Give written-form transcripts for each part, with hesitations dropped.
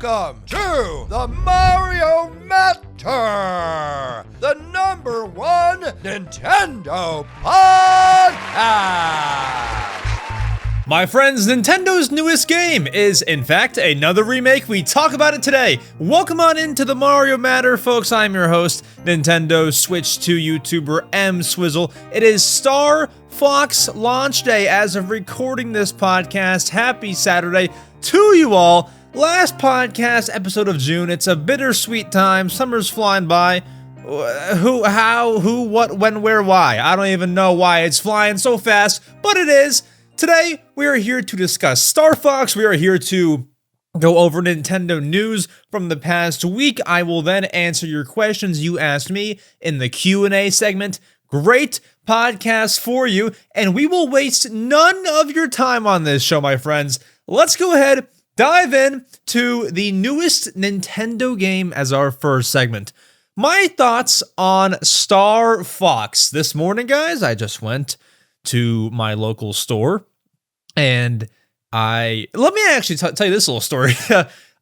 Welcome to the Mario Matter, the #1 Nintendo podcast. My friends, Nintendo's newest game is, in fact, another remake. We talk about it today. Welcome on into the Mario Matter, folks. I'm your host, Nintendo Switch 2 YouTuber EmSwizzle. It is Star Fox launch day as of recording this podcast. Happy Saturday to you all. Last podcast episode of June. It's a bittersweet time. Summer's flying by. Who, how, who, what, when, where, why? I don't even know why it's flying so fast, but it is. Today, we are here to discuss Star Fox. We are here to go over Nintendo news from the past week. I will then answer your questions you asked me in the Q&A segment. Great podcast for you, and we will waste none of your time on this show, my friends. Let's go ahead, dive in to the newest Nintendo game as our first segment. My thoughts on Star Fox. This morning, guys, I just went to my local store, and let me actually tell you this little story.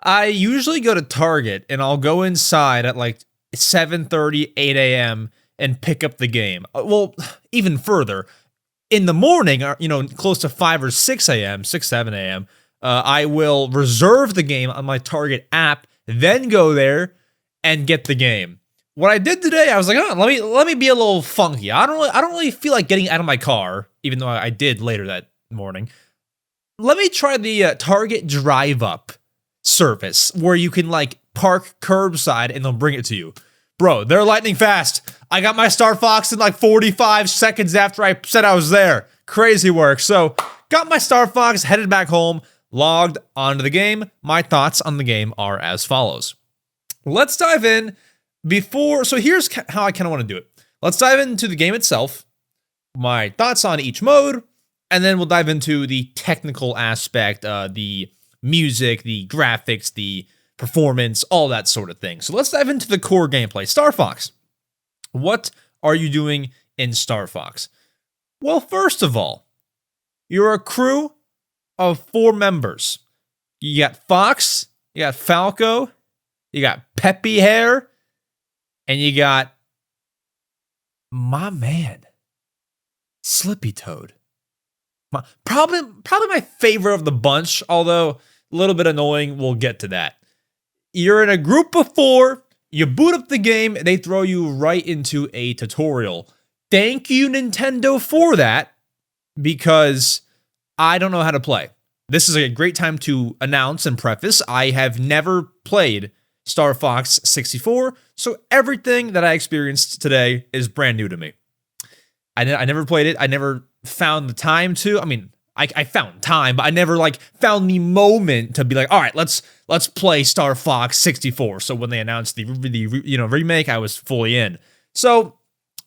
I usually go to Target, and I'll go inside at like 7:30, 8 a.m. and pick up the game. Well, even further, in the morning, close to 5 or 6 a.m., 6, 7 a.m., I will reserve the game on my Target app, then go there and get the game. What I did today, I was like, let me be a little funky. I don't really feel like getting out of my car, even though I did later that morning. Let me try the Target drive-up service where you can like park curbside and they'll bring it to you. Bro, they're lightning fast. I got my Star Fox in like 45 seconds after I said I was there. Crazy work. So, got my Star Fox, headed back home, logged onto the game. My thoughts on the game are as follows. Let's dive in. So here's how I kind of want to do it. Let's dive into the game itself, my thoughts on each mode, and then we'll dive into the technical aspect, the music, the graphics, the performance, all that sort of thing. So let's dive into the core gameplay. Star Fox. What are you doing in Star Fox? Well, first of all, you're a crew of 4 members. You got Fox, you got Falco, you got Peppy Hair, and you got my man, Slippy Toad. Probably my favorite of the bunch, although a little bit annoying. We'll get to that. You're in a group of 4. You boot up the game. They throw you right into a tutorial. Thank you, Nintendo, for that, because I don't know how to play. This is a great time to announce and preface. I have never played Star Fox 64, so everything that I experienced today is brand new to me. I never played it. I never found the time to. I mean, I found time, but I never found the moment to be like, all right, let's play Star Fox 64. So when they announced the remake, I was fully in. So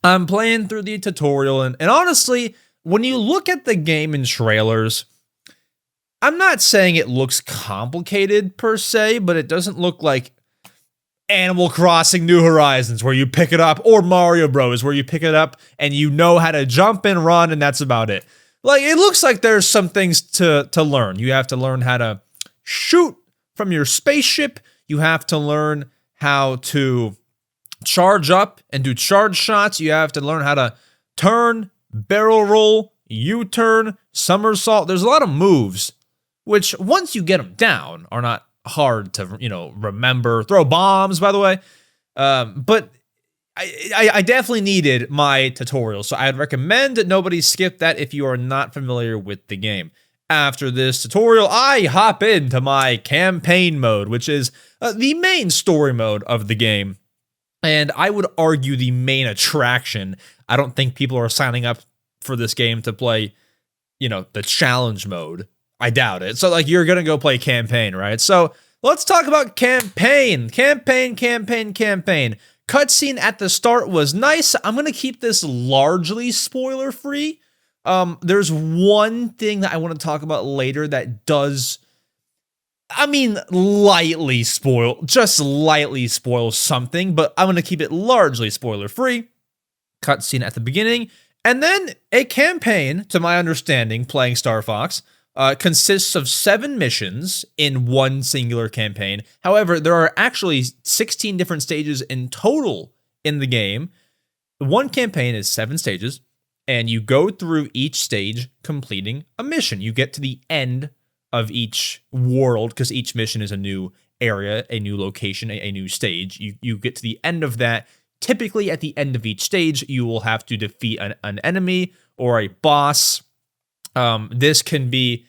I'm playing through the tutorial, and honestly, when you look at the game in trailers, I'm not saying it looks complicated per se, but it doesn't look like Animal Crossing New Horizons where you pick it up, or Mario Bros where you pick it up and you know how to jump and run, and that's about it. It looks like there's some things to learn. You have to learn how to shoot from your spaceship. You have to learn how to charge up and do charge shots. You have to learn how to turn, barrel roll, U-turn, somersault. There's a lot of moves, which once you get them down are not hard to, remember. Throw bombs, by the way. But I definitely needed my tutorial, so I'd recommend that nobody skip that if you are not familiar with the game. After this tutorial, I hop into my campaign mode, which is the main story mode of the game. And I would argue the main attraction. I don't think people are signing up for this game to play, the challenge mode. I doubt it. So, you're going to go play campaign, right? So, let's talk about campaign. Campaign. Cutscene at the start was nice. I'm going to keep this largely spoiler-free. There's one thing that I want to talk about later that does, lightly spoil something, but I'm going to keep it largely spoiler-free. Cutscene at the beginning, and then a campaign, to my understanding, playing Star Fox, consists of 7 missions in one singular campaign. However, there are actually 16 different stages in total in the game. One campaign is 7 stages, and you go through each stage completing a mission. You get to the end of each world, because each mission is a new area, a new location, a new stage. You get to the end of that. Typically, at the end of each stage, you will have to defeat an enemy or a boss. This can be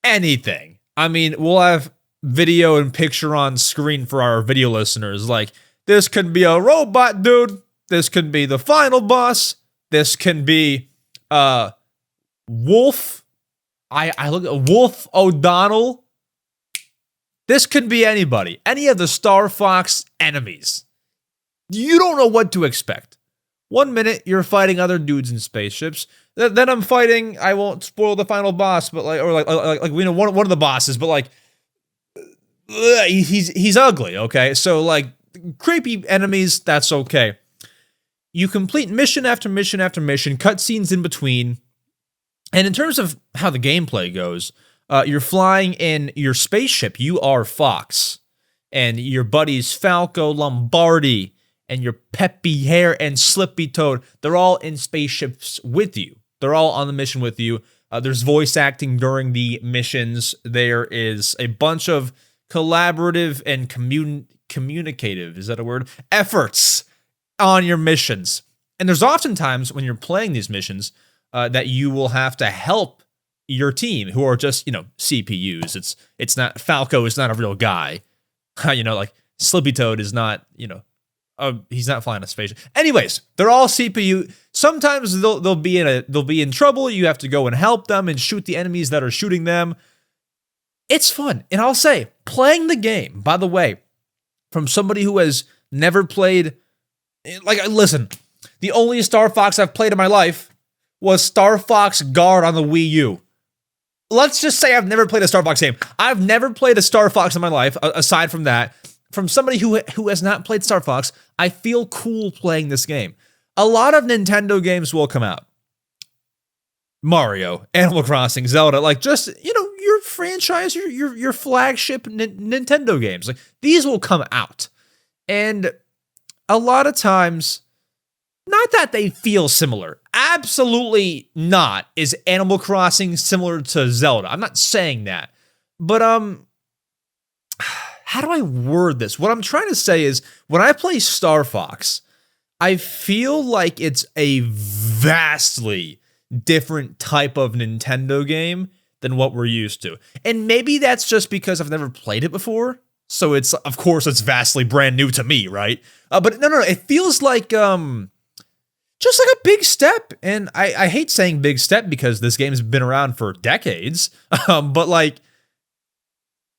anything. I mean, we'll have video and picture on screen for our video listeners. Like, this could be a robot dude. This could be the final boss. This can be Wolf. I look at Wolf O'Donnell. This could be anybody. Any of the Star Fox enemies. You don't know what to expect. 1 minute you're fighting other dudes in spaceships. Then I'm fighting. I won't spoil the final boss, but like we know one of the bosses, but like he's ugly. Okay, so like creepy enemies. That's okay. You complete mission after mission after mission, cutscenes in between. And in terms of how the gameplay goes, you're flying in your spaceship. You are Fox, and your buddies Falco, Lombardi, and your Peppy Hair and Slippy Toad. They're all in spaceships with you. They're all on the mission with you. There's voice acting during the missions. There is a bunch of collaborative and communicative, is that a word? Efforts on your missions. And there's oftentimes when you're playing these missions that you will have to help your team, who are just, CPUs. It's not, Falco is not a real guy. Like Slippy Toad is not, he's not flying a spaceship. Anyways, they're all CPU. Sometimes they'll be in trouble. You have to go and help them and shoot the enemies that are shooting them. It's fun. And I'll say, playing the game, by the way, from somebody who has never played, listen, the only Star Fox I've played in my life was Star Fox Guard on the Wii U. Let's just say I've never played a Star Fox game. I've never played a Star Fox in my life, aside from that. From somebody who has not played Star Fox, I feel cool playing this game. A lot of Nintendo games will come out. Mario, Animal Crossing, Zelda, your franchise, your flagship Nintendo games. Like, these will come out. And a lot of times, not that they feel similar. Absolutely not. Is Animal Crossing similar to Zelda? I'm not saying that. But, how do I word this? What I'm trying to say is, when I play Star Fox, I feel like it's a vastly different type of Nintendo game than what we're used to. And maybe that's just because I've never played it before. So of course, it's vastly brand new to me, right? But no, it feels like, just like a big step. And I hate saying big step because this game's been around for decades. But like,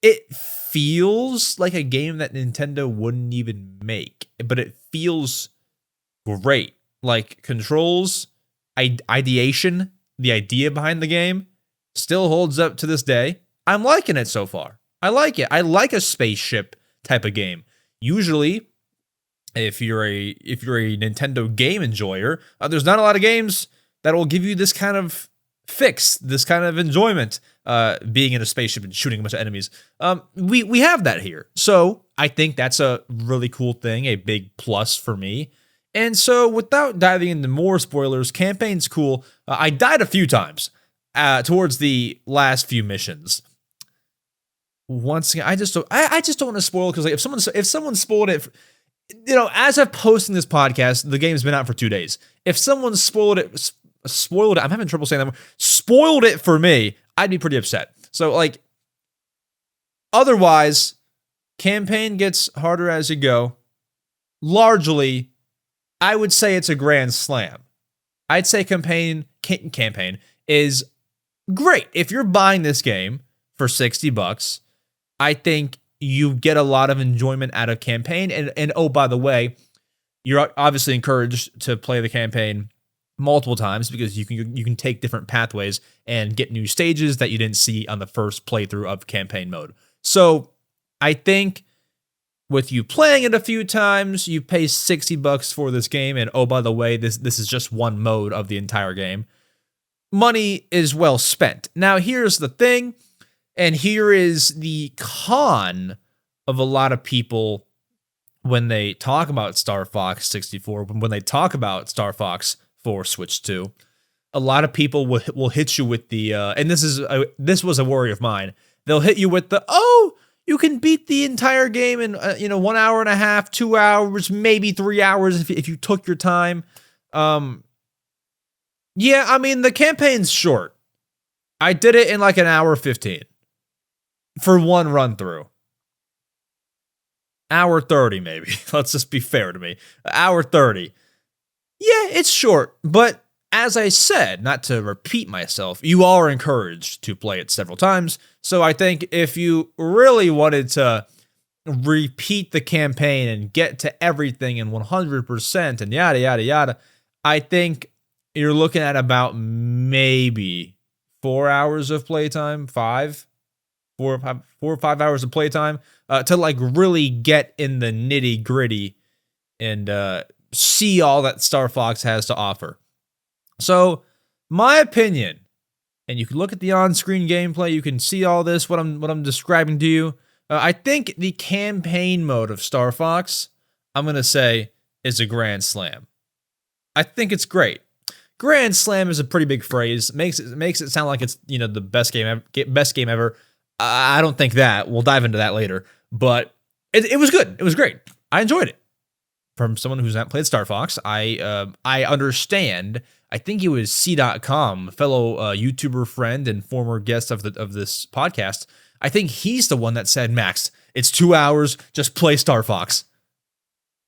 it feels like a game that Nintendo wouldn't even make, but it feels great. Like, controls, ideation, the idea behind the game still holds up to this day. I'm liking it so far. I like it. I like a spaceship type of game. Usually, if you're a Nintendo game enjoyer, there's not a lot of games that will give you this kind of fix, this kind of enjoyment, being in a spaceship and shooting a bunch of enemies. We have that here. So I think that's a really cool thing, a big plus for me. And so without diving into more spoilers, campaign's cool. I died a few times towards the last few missions. Once again, I just don't want to spoil, because like, if someone spoiled it, as of posting this podcast, the game's been out for 2 days. If someone spoiled it, I'm having trouble saying that. Spoiled it for me, I'd be pretty upset. So like, otherwise, campaign gets harder as you go. Largely, I would say it's a grand slam. I'd say campaign is great. If you're buying this game for $60, I think you get a lot of enjoyment out of campaign. And oh, by the way, you're obviously encouraged to play the campaign multiple times, because you can take different pathways and get new stages that you didn't see on the first playthrough of campaign mode. So I think with you playing it a few times, you pay $60 for this game, and oh, by the way, this is just one mode of the entire game. money is well spent. Now, here's the thing, and here is the con of a lot of people when they talk about Star Fox 64, when they talk about Star Fox 4 Switch 2. A lot of people will hit you with the, and this was a worry of mine. They'll hit you with the, oh, you can beat the entire game in 1 hour and a half, 2 hours, maybe 3 hours if you took your time. Yeah, I mean the campaign's short. I did it in like an hour 15 for one run through. Hour 30 maybe. Let's just be fair to me. Hour 30. Yeah, it's short, but as I said, not to repeat myself, you are encouraged to play it several times. So I think if you really wanted to repeat the campaign and get to everything in 100% and yada, yada, yada, I think you're looking at about maybe 4 hours of playtime, 4 or 5 hours of playtime to like really get in the nitty gritty and see all that Star Fox has to offer. So, my opinion, and you can look at the on-screen gameplay, you can see all this, what I'm describing to you. I think the campaign mode of Star Fox, I'm going to say, is a grand slam. I think it's great. Grand slam is a pretty big phrase. Makes it sound like it's, the best game ever. I don't think that. We'll dive into that later. But it was good. It was great. I enjoyed it. From someone who's not played Star Fox, I understand. I think it was C.com, fellow YouTuber friend and former guest of this podcast. I think he's the one that said, Max, it's 2 hours, just play Star Fox.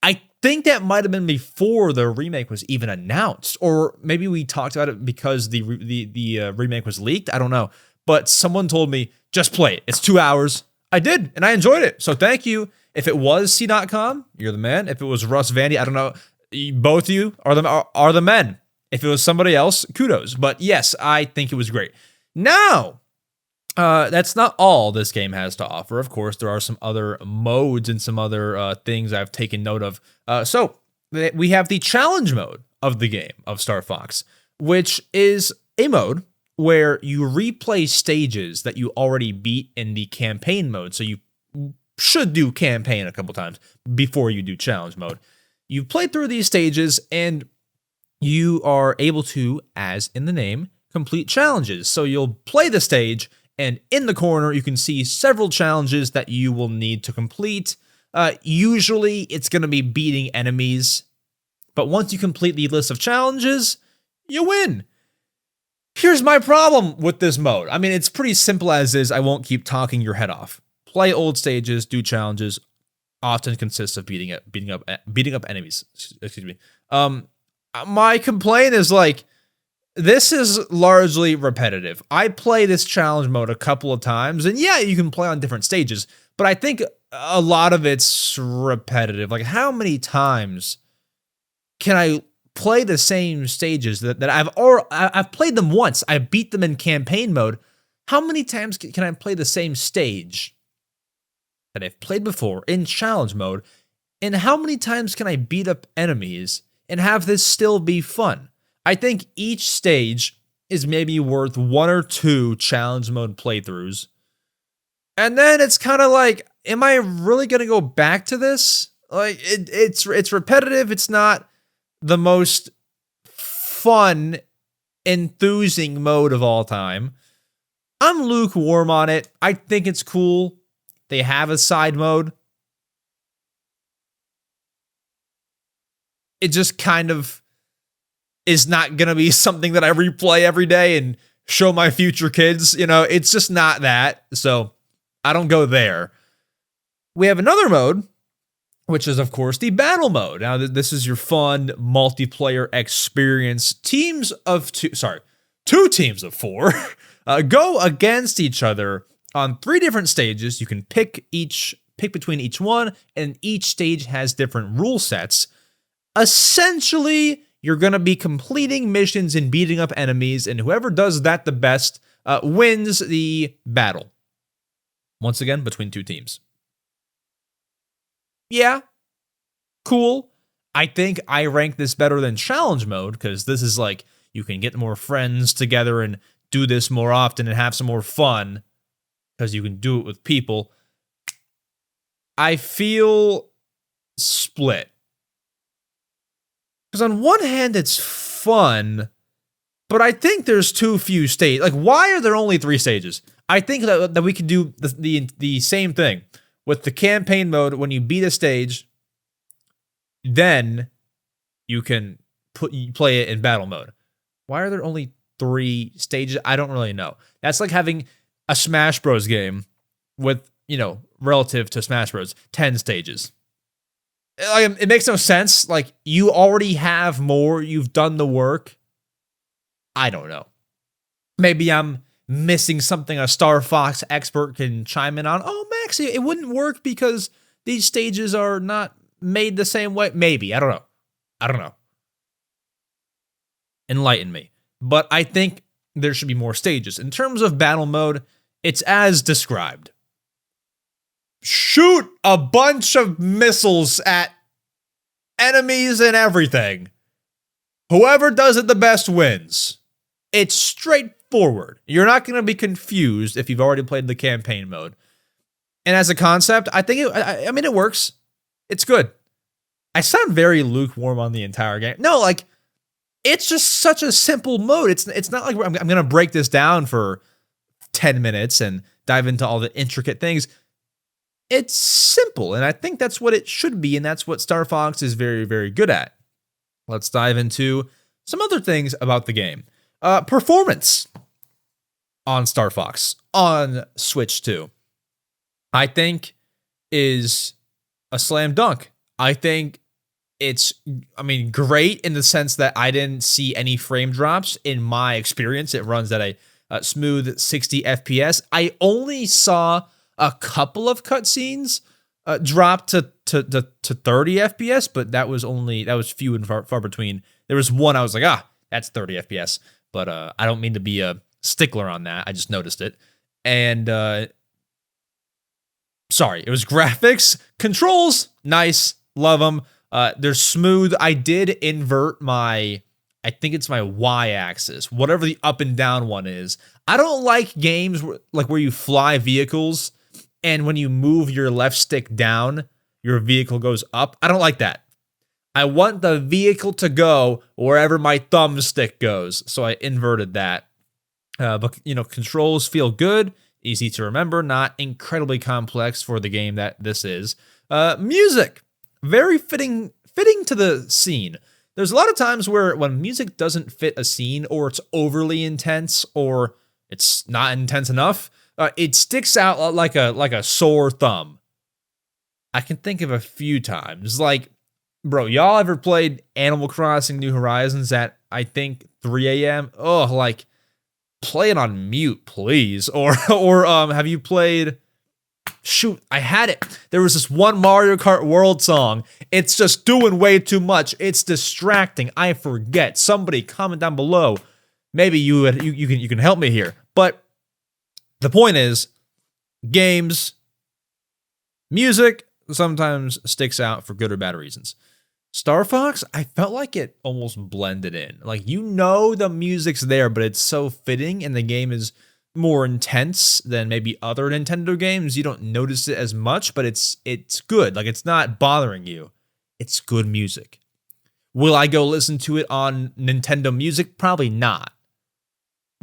I think that might have been before the remake was even announced, or maybe we talked about it because the remake was leaked. I don't know, but someone told me just play it. It's 2 hours. I did, and I enjoyed it. So thank you. If it was C.com, you're the man. If it was Russ Vandy, I don't know. Both of you are the men. If it was somebody else, kudos. But yes, I think it was great. Now, that's not all this game has to offer. Of course, there are some other modes and some other things I've taken note of. So we have the challenge mode of the game of Star Fox, which is a mode where you replay stages that you already beat in the campaign mode. So you should do campaign a couple times before you do challenge mode. You've played through these stages and you are able to, as in the name, complete challenges. So you'll play the stage and in the corner you can see several challenges that you will need to complete. Usually it's going to be beating enemies, but once you complete the list of challenges, you win. Here's my problem with this mode. I mean, it's pretty simple as is. I won't keep talking your head off. Play old stages, do challenges. Often consists of beating up enemies. Excuse me. My complaint is like, this is largely repetitive. I play this challenge mode a couple of times, and yeah, you can play on different stages, but I think a lot of it's repetitive. Like, how many times can I play the same stages that I've played them once? I beat them in campaign mode. How many times can I play the same stage that I've played before in challenge mode? And how many times can I beat up enemies and have this still be fun? I think each stage is maybe worth 1 or 2 challenge mode playthroughs. And then it's kind of like, am I really going to go back to this? Like, it's repetitive. It's not the most fun, enthusing mode of all time. I'm lukewarm on it. I think it's cool. They have a side mode. It just kind of is not going to be something that I replay every day and show my future kids. It's just not that. So I don't go there. We have another mode, which is, of course, the battle mode. Now, this is your fun multiplayer experience. Two teams of 4 go against each other on 3 different stages. You can pick between each one, and each stage has different rule sets. Essentially, you're going to be completing missions and beating up enemies, and whoever does that the best wins the battle. Once again, between 2 teams. Yeah, cool. I think I rank this better than challenge mode, because this is like, you can get more friends together and do this more often and have some more fun because you can do it with people. I feel split. Because on one hand, it's fun, but I think there's too few stages. Like, why are there only 3 stages? I think that we could do the same thing with the campaign mode. When you beat a stage, then you can play it in battle mode. Why are there only 3 stages? I don't really know. That's like having a Smash Bros. Game with, relative to Smash Bros. 10 stages. Like, it makes no sense. Like, you already have more. You've done the work. I don't know. Maybe I'm missing something a Star Fox expert can chime in on. Oh, Maxie, it wouldn't work because these stages are not made the same way. Maybe. I don't know. Enlighten me. But I think there should be more stages. In terms of battle mode, it's as described. Shoot a bunch of missiles at enemies and everything. Whoever does it the best wins. It's straightforward. You're not going to be confused if you've already played the campaign mode. And as a concept, I think it works. It's good. I sound very lukewarm on the entire game. No, like, it's just such a simple mode. It's not like I'm going to break this down for 10 minutes and dive into all the intricate things. It's simple, and I think that's what it should be, and that's what Star Fox is very, very good at. Let's dive into some other things about the game. Performance on Star Fox on Switch 2, I think, is a slam dunk. I think it's, great in the sense that I didn't see any frame drops in my experience. It runs at a smooth 60 FPS. I only saw a couple of cutscenes drop to 30 FPS, but that was few and far between. There was one I was like, that's 30 FPS, but I don't mean to be a stickler on that. I just noticed it. And sorry, it was graphics. Controls, nice, love them. They're smooth. I did invert I think it's my Y-axis, whatever the up and down one is. I don't like games where you fly vehicles and when you move your left stick down, your vehicle goes up. I don't like that. I want the vehicle to go wherever my thumbstick goes, so I inverted that. But controls feel good, easy to remember, not incredibly complex for the game that this is. Music, very fitting to the scene. There's a lot of times when music doesn't fit a scene, or it's overly intense, or it's not intense enough, it sticks out like a sore thumb. I can think of a few times. Like, bro, y'all ever played Animal Crossing New Horizons at, I think, 3 a.m.? Oh, like, play it on mute, please. Or have you played... Shoot, I had it. There was this one Mario Kart World song. It's just doing way too much. It's distracting. I forget. Somebody comment down below. Maybe you can help me here. But the point is, games, music sometimes sticks out for good or bad reasons. Star Fox, I felt like it almost blended in. Like, the music's there, but it's so fitting, and the game is more intense than maybe other Nintendo games. You don't notice it as much, but it's good. Like, it's not bothering you. It's good music. Will I go listen to it on Nintendo Music? Probably not.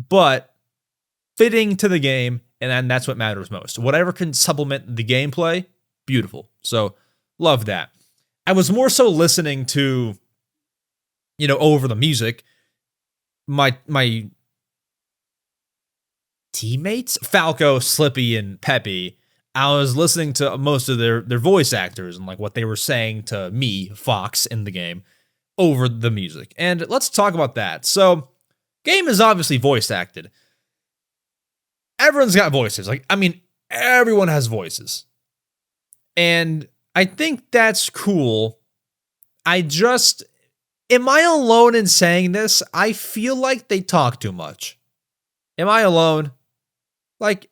But fitting to the game, and then that's what matters most. Whatever can supplement the gameplay, beautiful. So, love that. I was more so listening to, over the music, my teammates, Falco, Slippy, and Peppy. I was listening to most of their voice actors and like what they were saying to me, Fox, in the game over the music. And let's talk about that. So, game is obviously voice acted. Everyone's got voices. Everyone has voices. And I think that's cool. Am I alone in saying this? I feel like they talk too much. Am I alone? Like,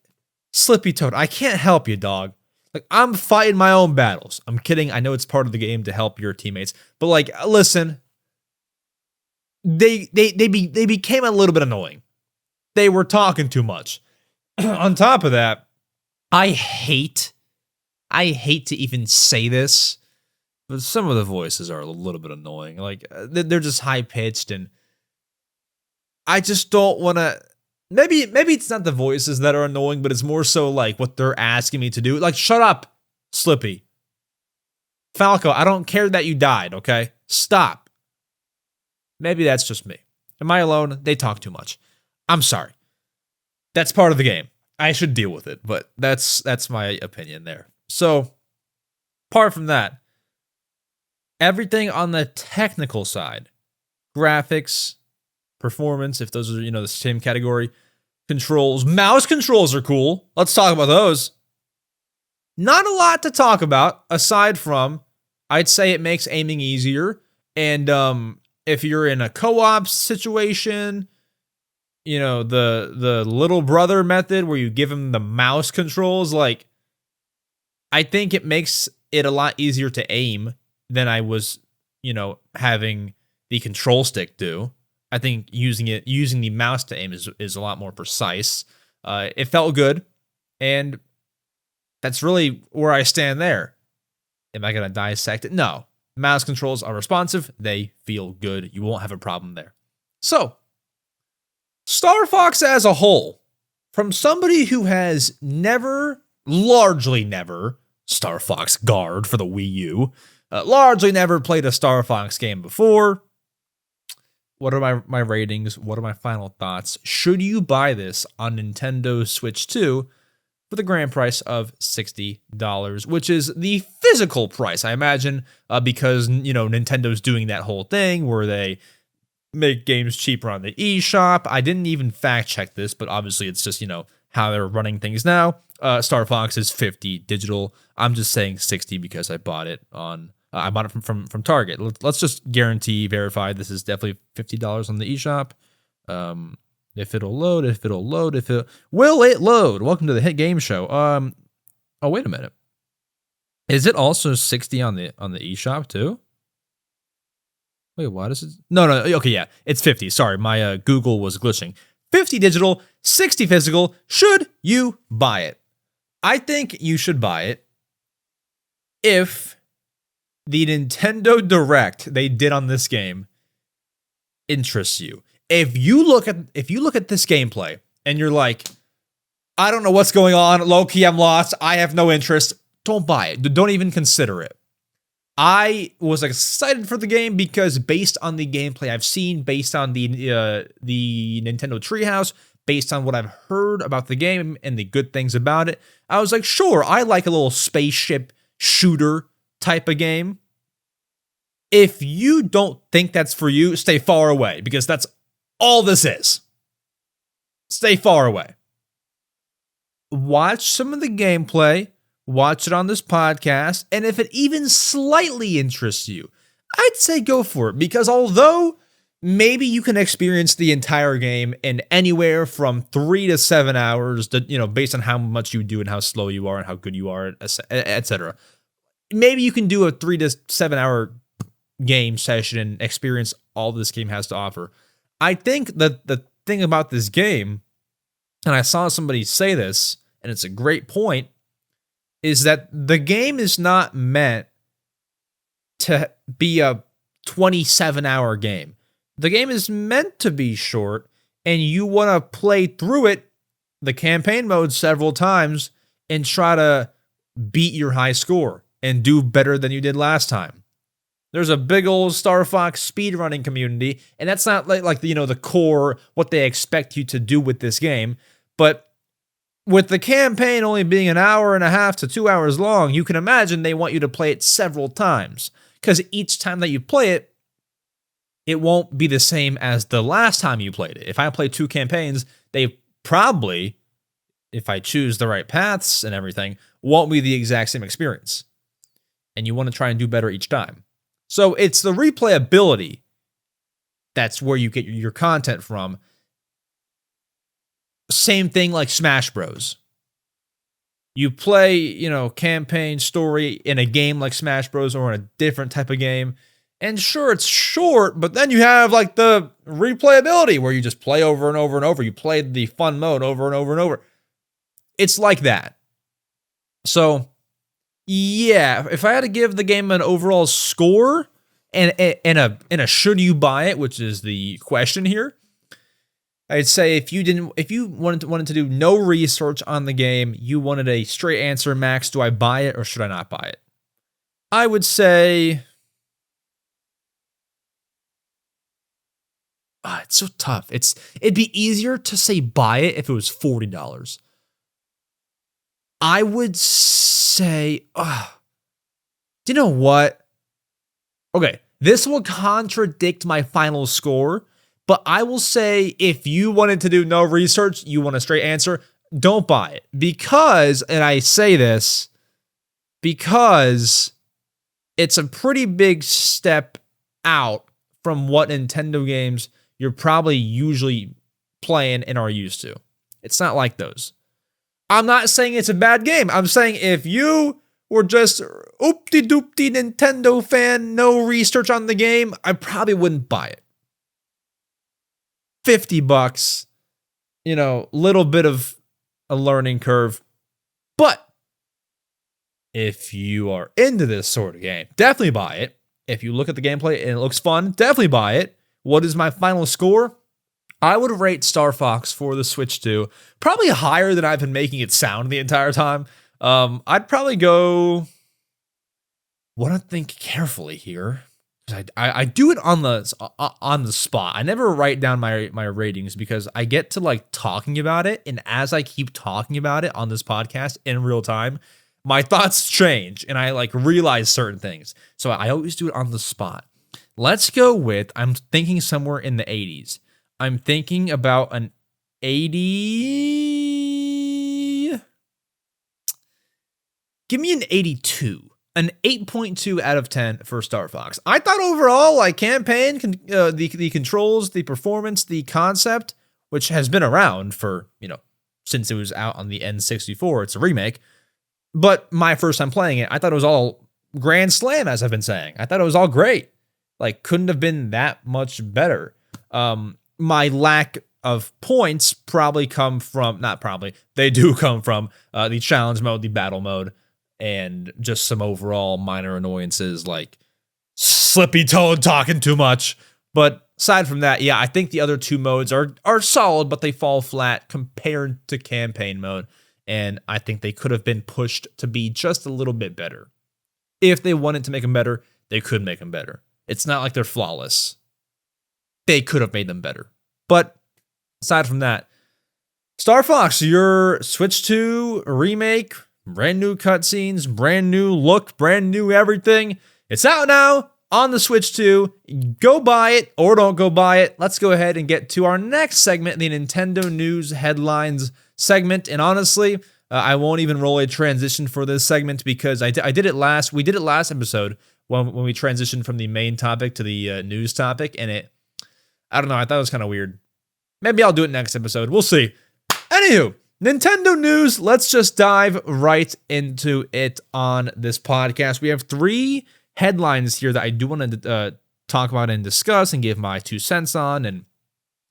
Slippy Toad, I can't help you, dog. Like, I'm fighting my own battles. I'm kidding. I know it's part of the game to help your teammates. But, listen. they became a little bit annoying. They were talking too much. On top of that, I hate to even say this, but some of the voices are a little bit annoying. Like, they're just high pitched, and I just don't want to. Maybe it's not the voices that are annoying, but it's more so like what they're asking me to do. Like, shut up, Slippy. Falco, I don't care that you died, okay? Stop. Maybe that's just me. Am I alone? They talk too much. I'm sorry. That's part of the game. I should deal with it, but that's my opinion there. So, apart from that, everything on the technical side, graphics, performance, if those are, the same category, controls, mouse controls are cool. Let's talk about those. Not a lot to talk about aside from, I'd say it makes aiming easier. And if you're in a co-op situation, the little brother method where you give him the mouse controls, like, I think it makes it a lot easier to aim than I was, having the control stick do. I think using the mouse to aim is a lot more precise. It felt good, and that's really where I stand there. Am I going to dissect it? No. Mouse controls are responsive. They feel good. You won't have a problem there. So, Star Fox as a whole, from somebody who has largely never, Star Fox Guard for the Wii U, largely never played a Star Fox game before. What are my ratings? What are my final thoughts? Should you buy this on Nintendo Switch 2 for the grand price of $60, which is the physical price, I imagine, because, Nintendo's doing that whole thing where they make games cheaper on the eShop. I didn't even fact check this, but obviously it's just, how they're running things now. Star Fox is $50 digital. I'm just saying $60 because I bought it from Target. Let's just verify this is definitely $50 on the eShop. If it'll load, will it load? Welcome to the Hit Game Show. Oh, wait a minute. Is it also $60 on the eShop too? Wait, what is it? No. Okay, yeah, it's $50. Sorry, my Google was glitching. $50 digital, $60 physical. Should you buy it? I think you should buy it if the Nintendo Direct they did on this game interests you. If you look at this gameplay and you're like, I don't know what's going on, low-key I'm lost, I have no interest, don't buy it. Don't even consider it. I was excited for the game because based on the gameplay I've seen, based on the Nintendo Treehouse, based on what I've heard about the game and the good things about it, I was like, sure, I like a little spaceship shooter type of game. If you don't think that's for you, stay far away, because that's all this is. Stay far away. Watch some of the gameplay, watch it on this podcast, and if it even slightly interests you, I'd say go for it, because although maybe you can experience the entire game in anywhere from 3 to 7 hours, based on how much you do and how slow you are and how good you are, etc. Maybe you can do a 3 to 7 hour game session and experience all this game has to offer. I think that the thing about this game, and I saw somebody say this, and it's a great point, is that the game is not meant to be a 27-hour game. The game is meant to be short, and you want to play through it, the campaign mode, several times, and try to beat your high score and do better than you did last time. There's a big old Star Fox speedrunning community, and that's not like the core, what they expect you to do with this game. But with the campaign only being an hour and a half to 2 hours long, you can imagine they want you to play it several times. Because each time that you play it, it won't be the same as the last time you played it. If I play 2 campaigns, they probably, if I choose the right paths and everything, won't be the exact same experience. And you want to try and do better each time. So it's the replayability that's where you get your content from. Same thing like Smash Bros. You play, campaign story in a game like Smash Bros. Or in a different type of game, And sure, it's short, but then you have like the replayability where you just play over and over and over. You play the fun mode over and over and over. It's like that. So, yeah, if I had to give the game an overall score and a should you buy it, which is the question here, I'd say if you wanted to do no research on the game, you wanted a straight answer, Max, do I buy it or should I not buy it? I would say, it's so tough. It'd be easier to say buy it if it was $40. I would say, do you know what? Okay, this will contradict my final score, but I will say if you wanted to do no research, you want a straight answer, don't buy it. Because, and I say this, because it's a pretty big step out from what Nintendo games you're probably usually playing and are used to. It's not like those. I'm not saying it's a bad game. I'm saying if you were just oopty-doopty Nintendo fan, no research on the game, I probably wouldn't buy it. $50, little bit of a learning curve. But if you are into this sort of game, definitely buy it. If you look at the gameplay and it looks fun, definitely buy it. What is my final score? I would rate Star Fox for the Switch 2 probably higher than I've been making it sound the entire time. I'd probably go. Want to think carefully here. I do it on the spot. I never write down my ratings because I get to like talking about it, and as I keep talking about it on this podcast in real time, my thoughts change and I like realize certain things. So I always do it on the spot. Let's go with, I'm thinking somewhere in the 80s. I'm thinking about an 80. Give me an 82. An 8.2 out of 10 for Star Fox. I thought overall, like campaign, the controls, the performance, the concept, which has been around for, since it was out on the N64, it's a remake. But my first time playing it, I thought it was all grand slam, as I've been saying. I thought it was all great. Like, couldn't have been that much better. My lack of points probably come from, not probably, they do come from the challenge mode, the battle mode, and just some overall minor annoyances like Slippy Toad talking too much. But aside from that, yeah, I think the other two modes are solid, but they fall flat compared to campaign mode. And I think they could have been pushed to be just a little bit better. If they wanted to make them better, they could make them better. It's not like they're flawless. They could have made them better. But aside from that, Star Fox, your Switch 2 remake, brand new cutscenes, brand new look, brand new everything. It's out now on the Switch 2. Go buy it or don't go buy it. Let's go ahead and get to our next segment, the Nintendo News Headlines segment. And honestly, I won't even roll a transition for this segment because we did it last episode when we transitioned from the main topic to the news topic. And I don't know, I thought it was kind of weird. Maybe I'll do it next episode. We'll see. Anywho, Nintendo news, let's just dive right into it on this podcast. We have 3 headlines here that I do want to talk about and discuss and give my 2 cents on, and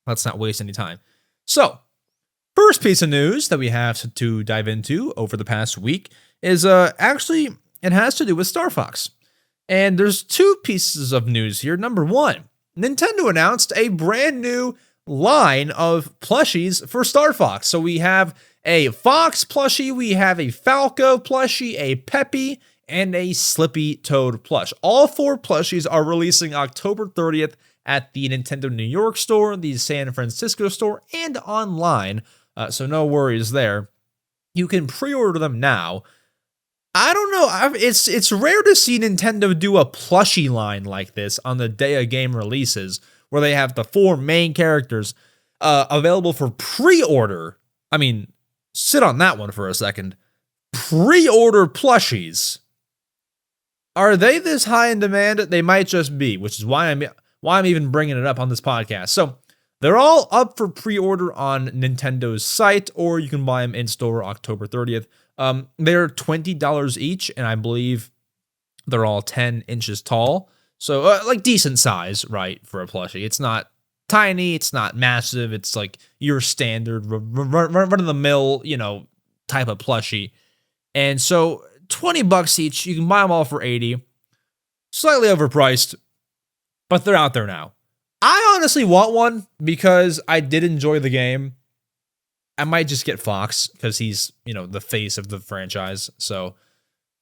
let's not waste any time. So, first piece of news that we have to dive into over the past week is actually, it has to do with Star Fox. And there's 2 pieces of news here. Number 1, Nintendo announced a brand new line of plushies for Star Fox. So we have a Fox plushie, we have a Falco plushie, a Peppy, and a Slippy Toad plush. All 4 plushies are releasing October 30th at the Nintendo New York store, the San Francisco store, and online. So no worries there. You can pre-order them now. I don't know. It's rare to see Nintendo do a plushie line like this on the day of game releases, where they have the 4 main characters available for pre-order. I mean, sit on that one for a second. Pre-order plushies. Are they this high in demand? They might just be, which is why I'm even bringing it up on this podcast. So they're all up for pre-order on Nintendo's site, or you can buy them in store October 30th. They're $20 each, and I believe they're all 10 inches tall. So, like, decent size, right, for a plushie. It's not tiny, it's not massive, it's like your standard run-of-the-mill, type of plushie. And so, $20 each, you can buy them all for 80. Slightly overpriced, but they're out there now. I honestly want one because I did enjoy the game. I might just get Fox because he's, the face of the franchise. So,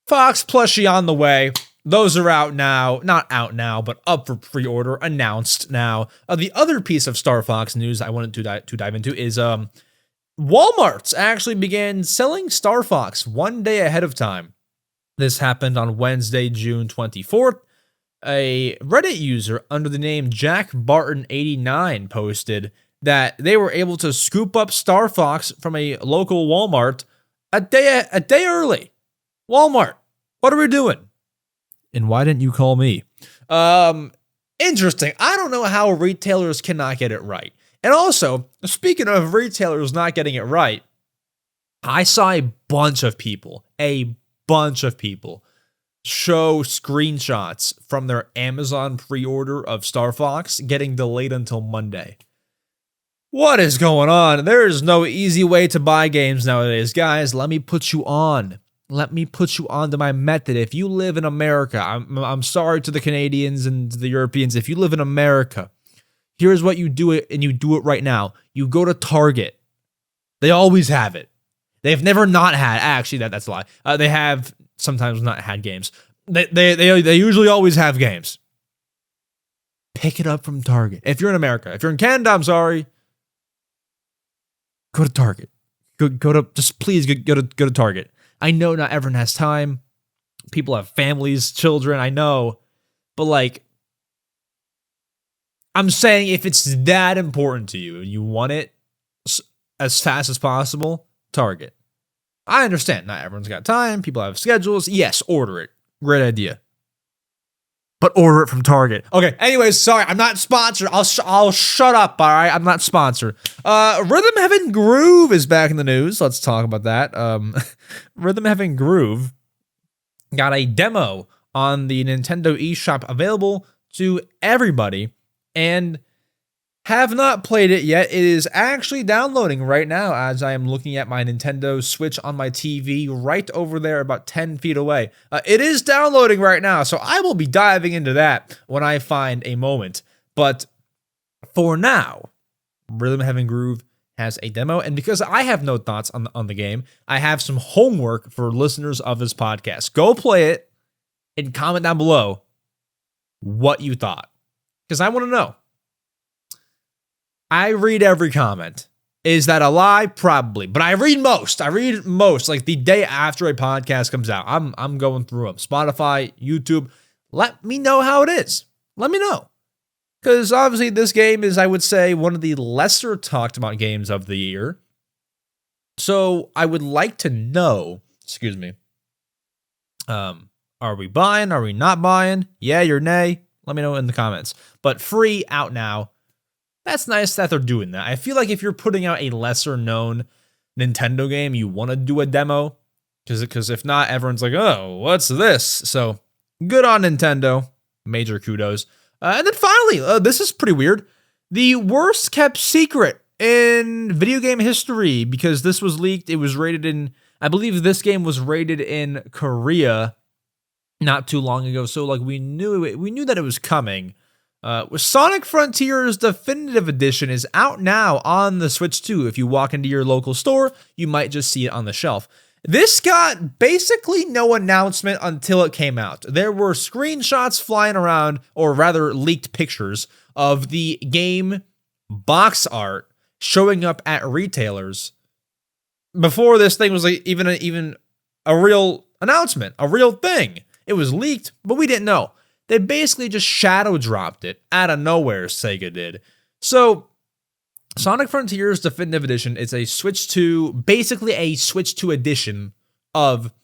Fox plushie on the way. Those are out now. Not out now, but up for pre-order. Announced now. The other piece of Star Fox news I wanted to dive into is Walmart's actually began selling Star Fox one day ahead of time. This happened on Wednesday, June 24th. A Reddit user under the name JackBarton89 posted that they were able to scoop up Star Fox from a local Walmart a day early. Walmart, what are we doing? And why didn't you call me? Interesting. I don't know how retailers cannot get it right. And also, speaking of retailers not getting it right, I saw a bunch of people show screenshots from their Amazon pre-order of Star Fox getting delayed until Monday. What is going on? There is no easy way to buy games nowadays. Guys, let me put you on. Let me put you on to my method. If you live in America, I'm sorry to the Canadians and the Europeans. If you live in America, here's what you do it, and you do it right now. You go to Target. They always have it. They've never not had. Actually, that's a lie. They have sometimes not had games. They usually always have games. Pick it up from Target. If you're in America, if you're in Canada, I'm sorry. Go to Target. Go to just please go to Target. I know not everyone has time. People have families, children. I know, but like, I'm saying if it's that important to you and you want it as fast as possible, Target. I understand. Not everyone's got time. People have schedules. Yes, order it. Great idea. But order it from Target. Okay, anyways, sorry, I'm not sponsored. I'll shut up, all right? I'm not sponsored. Rhythm Heaven Groove is back in the news. Let's talk about that. Rhythm Heaven Groove got a demo on the Nintendo eShop available to everybody, and have not played it yet. It is actually downloading right now as I am looking at my Nintendo Switch on my TV right over there about 10 feet away. It is downloading right now, so I will be diving into that when I find a moment. But for now, Rhythm Heaven Groove has a demo, and because I have no thoughts on the game, I have some homework for listeners of this podcast. Go play it and comment down below what you thought, because I want to know. I read every comment. Is that a lie? Probably. But I read most. Like the day after a podcast comes out. I'm going through them. Spotify, YouTube. Let me know how it is. Let me know. Because obviously this game is, I would say, one of the lesser talked about games of the year. So I would like to know, excuse me. Are we buying? Are we not buying? Yay or nay? Let me know in the comments. But free out now. That's nice that they're doing that. I feel like if you're putting out a lesser known Nintendo game, you want to do a demo. Because if not, everyone's like, oh, what's this? So good on Nintendo. Major kudos. And then finally, this is pretty weird. The worst kept secret in video game history, because this was leaked. It was rated in, I believe this game was rated in Korea not too long ago. So like we knew that it was coming. Sonic Frontiers Definitive Edition is out now on the Switch 2. If you walk into your local store, you might just see it on the shelf. This got basically no announcement until it came out. There were screenshots flying around, or rather leaked pictures, of the game box art showing up at retailers before this thing was like even a real announcement, a real thing. It was leaked, but we didn't know. They basically just shadow dropped it out of nowhere, Sega did. So, Sonic Frontiers Definitive Edition is a Switch 2, basically a Switch 2 edition of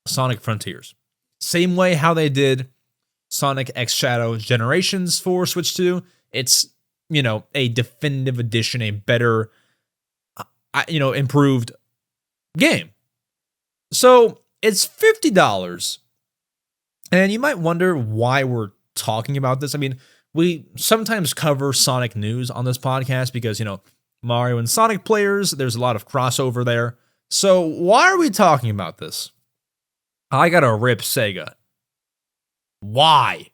Sonic Frontiers. Same way how they did Sonic X Shadow Generations for Switch 2. It's, a definitive edition, a better, improved game. So, it's $50. And you might wonder why we're talking about this. I mean, we sometimes cover Sonic news on this podcast because, Mario and Sonic players, there's a lot of crossover there. So why are we talking about this? I gotta rip Sega. Why?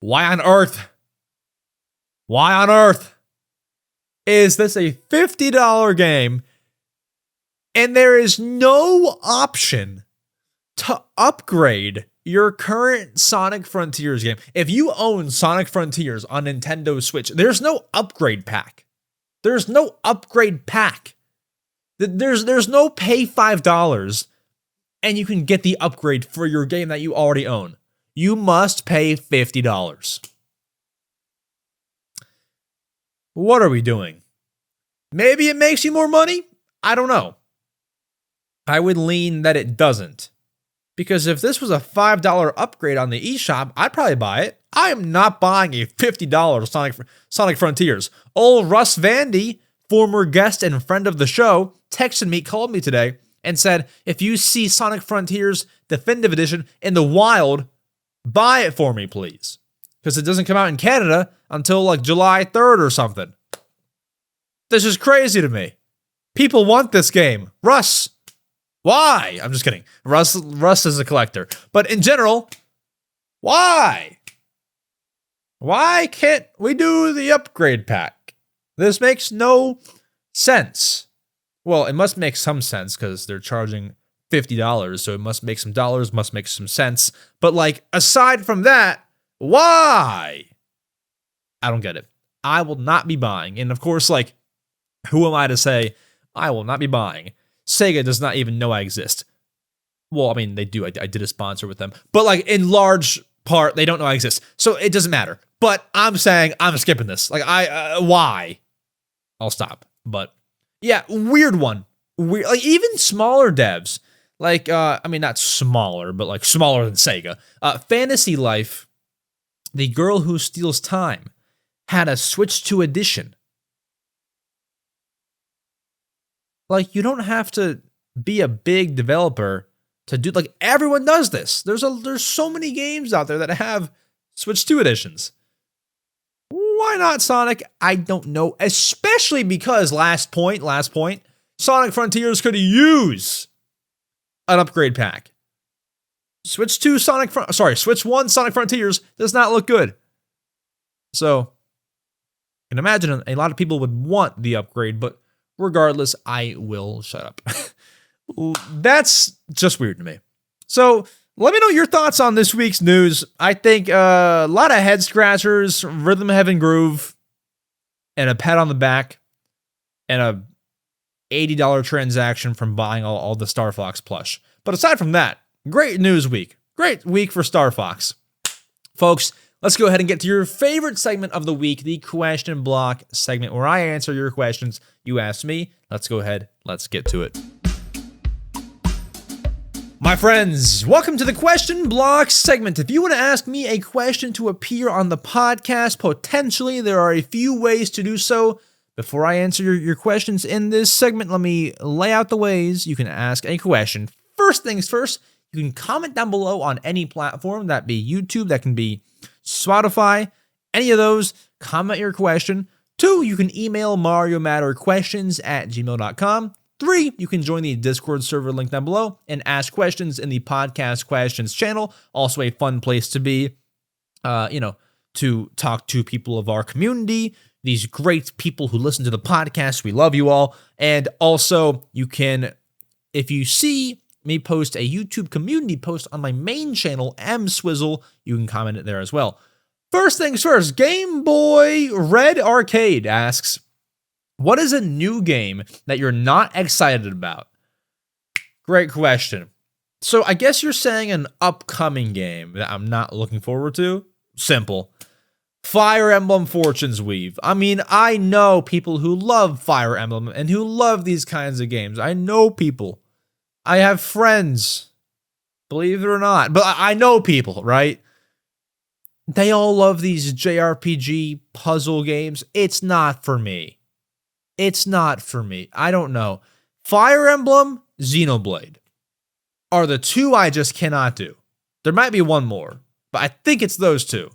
Why on earth? Why on earth is this a $50 game and there is no option to upgrade your current Sonic Frontiers game? If you own Sonic Frontiers on Nintendo Switch, there's no upgrade pack. There's no upgrade pack. There's no pay $5 and you can get the upgrade for your game that you already own. You must pay $50. What are we doing? Maybe it makes you more money? I don't know. I would lean that it doesn't. Because if this was a $5 upgrade on the eShop, I'd probably buy it. I am not buying a $50 Sonic Frontiers. Old Russ Vandy, former guest and friend of the show, texted me, called me today, and said, if you see Sonic Frontiers Definitive Edition in the wild, buy it for me, please. Because it doesn't come out in Canada until like July 3rd or something. This is crazy to me. People want this game. Russ, why? I'm just kidding. Russ is a collector. But in general, why? Why can't we do the upgrade pack? This makes no sense. Well, it must make some sense because they're charging $50, so it must make some dollars, must make some sense. But like, aside from that, why? I don't get it. I will not be buying. And of course, like, who am I to say I will not be buying? Sega does not even know I exist. Well, I mean, they do. I did a sponsor with them. But like, in large part, they don't know I exist. So it doesn't matter. But I'm saying I'm skipping this. Like, why? I'll stop. But yeah, weird one. Weird. Like, even smaller devs, like, I mean, not smaller, but like smaller than Sega. Fantasy Life, The Girl Who Steals Time, had a Switch 2 edition. Like, you don't have to be a big developer to do, like, everyone does this. There's so many games out there that have Switch 2 editions. Why not Sonic? I don't know. Especially because last point, Sonic Frontiers could use an upgrade pack. Switch 1 Sonic Frontiers does not look good. So, I can imagine a lot of people would want the upgrade, but regardless, I will shut up. That's just weird to me. So, let me know your thoughts on this week's news. I think a lot of head scratchers, rhythm, heaven, groove, and a pat on the back, and a $80 transaction from buying all the Star Fox plush. But aside from that, great news week. Great week for Star Fox. Folks, let's go ahead and get to your favorite segment of the week, the question block segment, where I answer your questions you asked me. Let's go ahead. Let's get to it. My friends, welcome to the question block segment. If you want to ask me a question to appear on the podcast, potentially there are a few ways to do so. Before I answer your questions in this segment, let me lay out the ways you can ask a question. First things first, you can comment down below on any platform, that be YouTube, that can be Spotify, any of those. Comment your question. 2, you can email mariomatterquestions@gmail.com. 3, you can join the Discord server link down below and ask questions in the podcast questions channel. Also a fun place to be, to talk to people of our community, these great people who listen to the podcast. We love you all. And also you can, if you see me post a YouTube community post on my main channel, EmSwizzle, you can comment it there as well. First things first, Game Boy Red Arcade asks, what is a new game that you're not excited about? Great question. So I guess you're saying an upcoming game that I'm not looking forward to? Simple. Fire Emblem Fortune's Weave. I mean, I know people who love Fire Emblem and who love these kinds of games. I know people. I have friends, believe it or not, but I know people, right? They all love these JRPG puzzle games. It's not for me. It's not for me. I don't know. Fire Emblem, Xenoblade are the two I just cannot do. There might be one more. but I think it's those two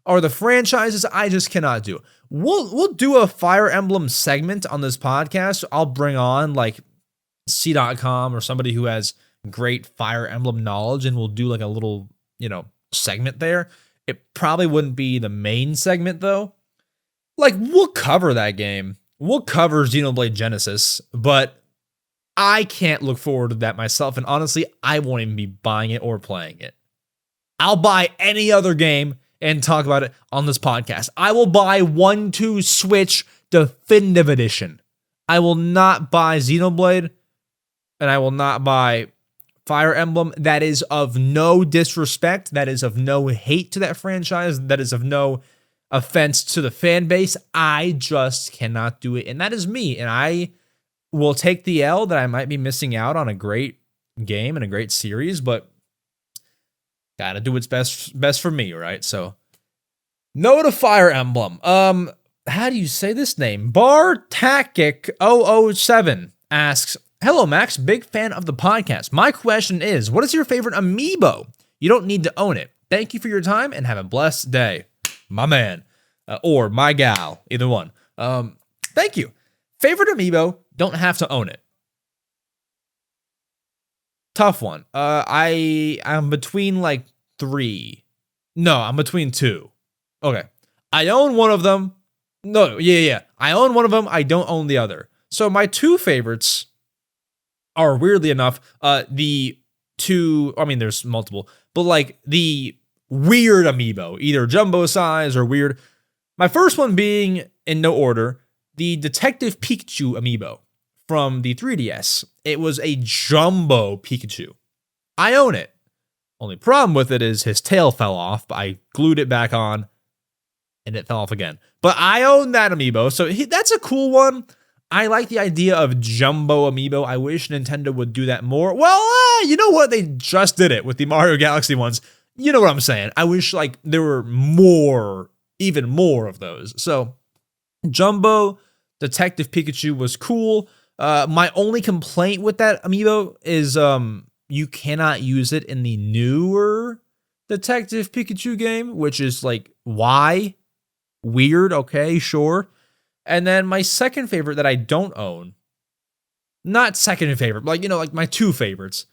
are the franchises I just cannot do. We'll do a Fire Emblem segment on this podcast. I'll bring on like C.com or somebody who has great Fire Emblem knowledge, and we'll do like a little, segment there. It probably wouldn't be the main segment though. Like, we'll cover that game. We'll cover Xenoblade Genesis, but I can't look forward to that myself, and honestly, I won't even be buying it or playing it. I'll buy any other game and talk about it on this podcast. I will buy 1-2 Switch Definitive Edition. I will not buy Xenoblade, and I will not buy Fire Emblem. That is of no disrespect. That is of no hate to that franchise. That is of no offense to the fan base. I just cannot do it, and that is me, and I will take the L that I might be missing out on a great game and a great series, but gotta do what's best for me, right? So, no to Fire Emblem. How do you say this name? Bartakic007 asks, "Hello, Max. Big fan of the podcast. My question is, what is your favorite amiibo? You don't need to own it. Thank you for your time and have a blessed day." My man. Or my gal. Either one. Thank you. Favorite amiibo, don't have to own it. Tough one. I'm between like 3. No, I'm between 2. Okay. I own one of them. No, yeah. I own one of them. I don't own the other. So my 2 favorites are, weirdly enough, the 2, I mean, there's multiple, but like the weird amiibo, either jumbo size or weird. My first one being, in no order, the Detective Pikachu amiibo from the 3DS. It was a jumbo Pikachu. I own it. Only problem with it is his tail fell off, but I glued it back on and it fell off again. But I own that amiibo, so that's a cool one. I like the idea of jumbo amiibo. I wish Nintendo would do that more. Well, you know what? They just did it with the Mario Galaxy ones. You know what I'm saying? I wish like there were more, even more of those. So Jumbo Detective Pikachu was cool. My only complaint with that amiibo is you cannot use it in the newer Detective Pikachu game, which is like, why? Weird, okay, sure. And then my second favorite that I don't own, not second favorite, but like my 2 favorites,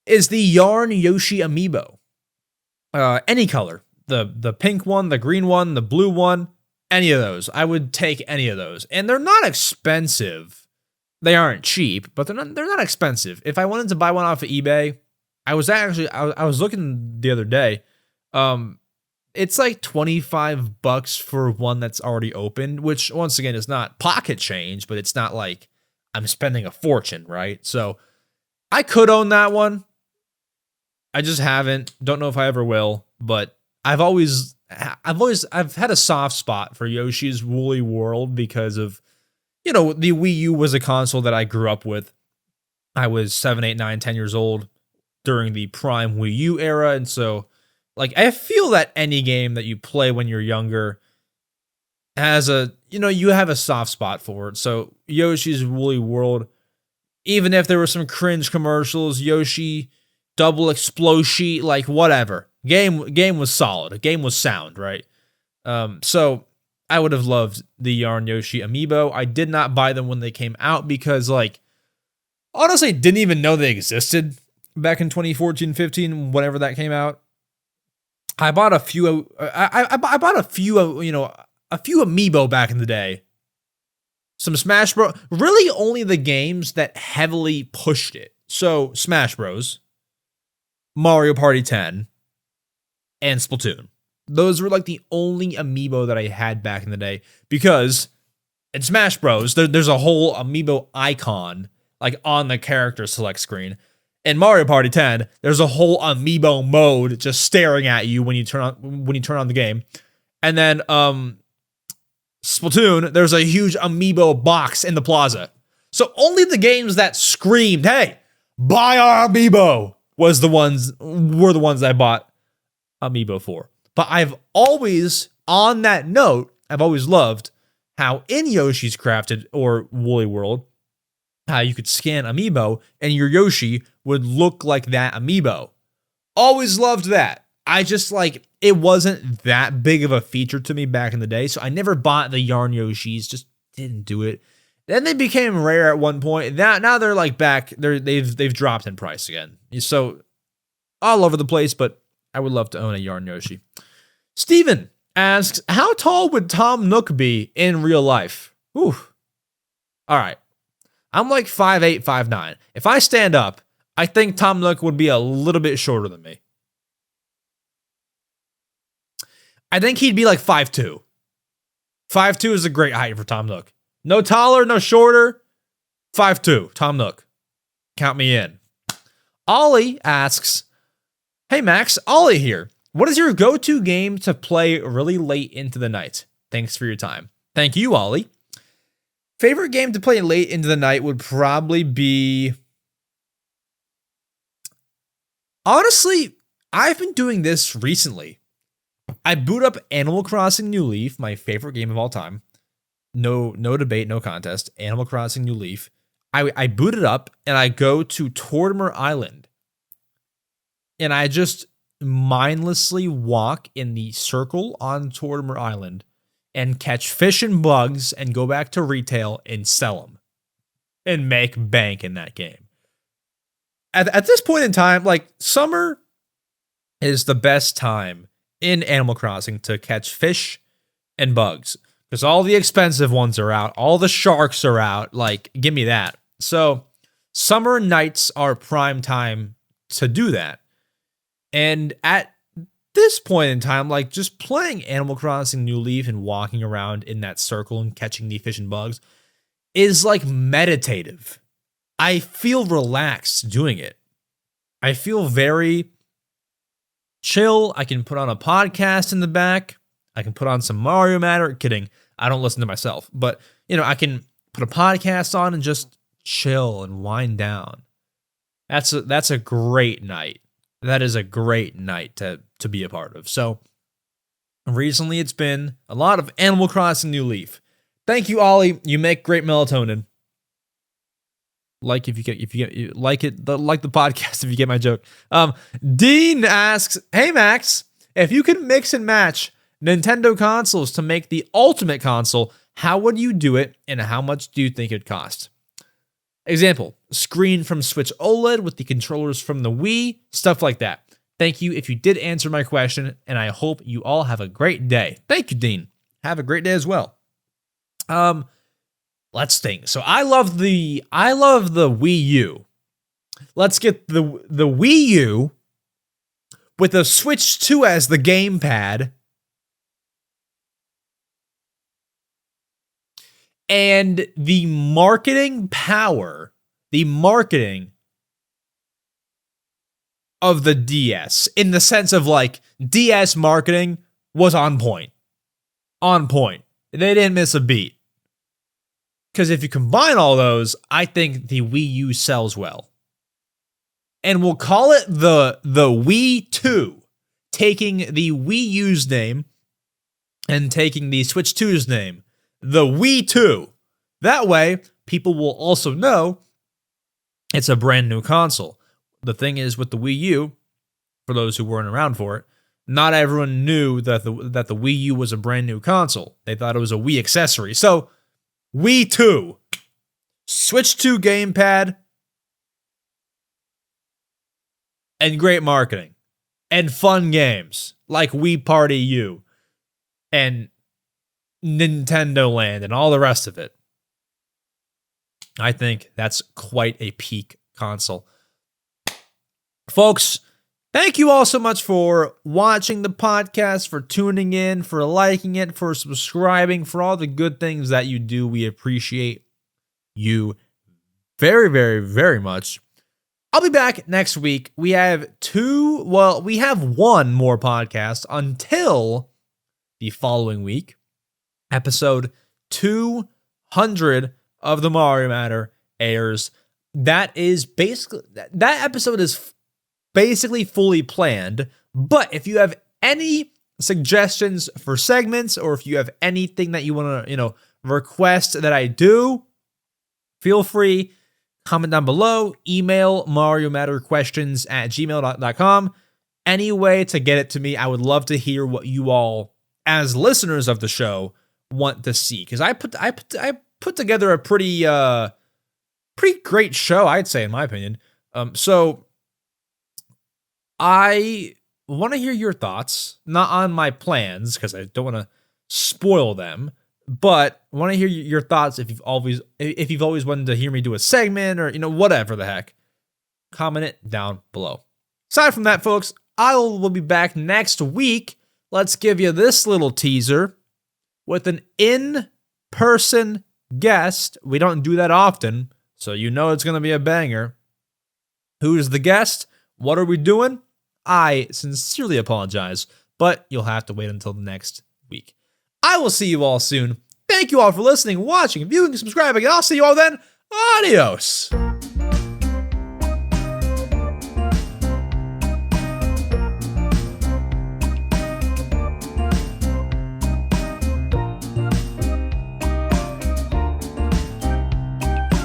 is the Yarn Yoshi amiibo. Any color. The pink one, the green one, the blue one, any of those. I would take any of those. And they're not expensive. They aren't cheap, but they're not expensive. If I wanted to buy one off of eBay, I was looking the other day. It's like $25 for one that's already opened, which once again is not pocket change, but it's not like I'm spending a fortune, right? So I could own that one. I just haven't. Don't know if I ever will, but I've had a soft spot for Yoshi's Woolly World because of, the Wii U was a console that I grew up with. I was 7, 8, 9, 10 years old during the prime Wii U era, and so like I feel that any game that you play when you're younger has you have a soft spot for it. So Yoshi's Woolly World, even if there were some cringe commercials, Yoshi double explosion, like whatever. Game was solid. The game was sound, right? So I would have loved the Yarn Yoshi amiibo. I did not buy them when they came out because, like, honestly, didn't even know they existed back in 2014, 15, whenever that came out. I bought a few. I bought a few amiibo back in the day. Some Smash Bros. Really, only the games that heavily pushed it. So Smash Bros, Mario Party 10, and Splatoon. Those were like the only amiibo that I had back in the day because in Smash Bros, there's a whole amiibo icon like on the character select screen. In Mario Party 10, there's a whole amiibo mode just staring at you when you turn on the game. And then Splatoon, there's a huge amiibo box in the plaza. So only the games that screamed, "Hey, buy our amiibo," were the ones I bought amiibo for. But I've always loved how in Yoshi's Crafted or Woolly World, how you could scan amiibo and your Yoshi would look like that amiibo. Always loved that. I just like, it wasn't that big of a feature to me back in the day. So I never bought the Yarn Yoshis, just didn't do it. Then they became rare at one point. Now they're like back, they've dropped in price again. So all over the place, but I would love to own a Yarn Yoshi. Steven asks, how tall would Tom Nook be in real life? Ooh. All right. I'm like 5'8", 5'9". If I stand up, I think Tom Nook would be a little bit shorter than me. I think he'd be like 5'2". 5'2" is a great height for Tom Nook. No taller, no shorter. 5'2", Tom Nook. Count me in. Ollie asks, hey Max, Ollie here. What is your go-to game to play really late into the night? Thanks for your time. Thank you, Ollie. Favorite game to play late into the night would probably be... Honestly, I've been doing this recently. I boot up Animal Crossing New Leaf, my favorite game of all time. No debate, no contest. Animal Crossing New Leaf. I boot it up and I go to Tortimer Island. And I just mindlessly walk in the circle on Tortimer Island and catch fish and bugs and go back to retail and sell them. And make bank in that game. At this point in time, like, summer is the best time in Animal Crossing to catch fish and bugs. Because all the expensive ones are out. All the sharks are out. Like, give me that. So, summer nights are prime time to do that. And at this point in time, like, just playing Animal Crossing New Leaf and walking around in that circle and catching the fish and bugs is, like, meditative. I feel relaxed doing it. I feel very chill. I can put on a podcast in the back. I can put on some Mario Matter. Kidding. I don't listen to myself. But, you know, I can put a podcast on and just chill and wind down. That's a great night. That is a great night to be a part of. So, recently it's been a lot of Animal Crossing New Leaf. Thank you, Ollie. You make great melatonin. Like the podcast if you get my joke. Dean asks, hey Max, if you could mix and match Nintendo consoles to make the ultimate console, how would you do it and how much do you think it'd cost? Example, screen from Switch OLED with the controllers from the Wii, stuff like that. Thank you if you did answer my question, and I hope you all have a great day. Thank you, Dean. Have a great day as well. Let's think. So I love the Wii U. Let's get the Wii U with the Switch 2 as the gamepad. And the marketing power, the marketing of the DS, in the sense of like DS marketing was on point. On point. They didn't miss a beat. Because if you combine all those, I think the Wii U sells well. And we'll call it the Wii 2, taking the Wii U's name and taking the Switch 2's name. The Wii 2. That way, people will also know it's a brand new console. The thing is with the Wii U, for those who weren't around for it, not everyone knew that the Wii U was a brand new console. They thought it was a Wii accessory. So, Wii 2. Switch 2 gamepad. And great marketing. And fun games like Wii Party U. And Nintendo Land and all the rest of it. I think that's quite a peak console. Folks, thank you all so much for watching the podcast, for tuning in, for liking it, for subscribing, for all the good things that you do. We appreciate you very, very, very much. I'll be back next week. We have one more podcast until the following week. Episode 200 of the Mario Matter airs. That episode is basically fully planned. But if you have any suggestions for segments, or if you have anything that you want to, request that I do, feel free. Comment down below. Email MarioMatterQuestions@gmail.com. any way to get it to me. I would love to hear what you all, as listeners of the show, want to see, because I put together a pretty great show, I'd say, in my opinion. So I want to hear your thoughts, not on my plans, because I don't want to spoil them, but I want to hear your thoughts if you've always wanted to hear me do a segment, or whatever the heck. Comment it down below. Aside from that, folks, I will be back next week. Let's give you this little teaser with an in-person guest. We don't do that often, so it's going to be a banger. Who's the guest? What are we doing? I sincerely apologize, but you'll have to wait until next week. I will see you all soon. Thank you all for listening, watching, viewing, subscribing, and I'll see you all then. Adios!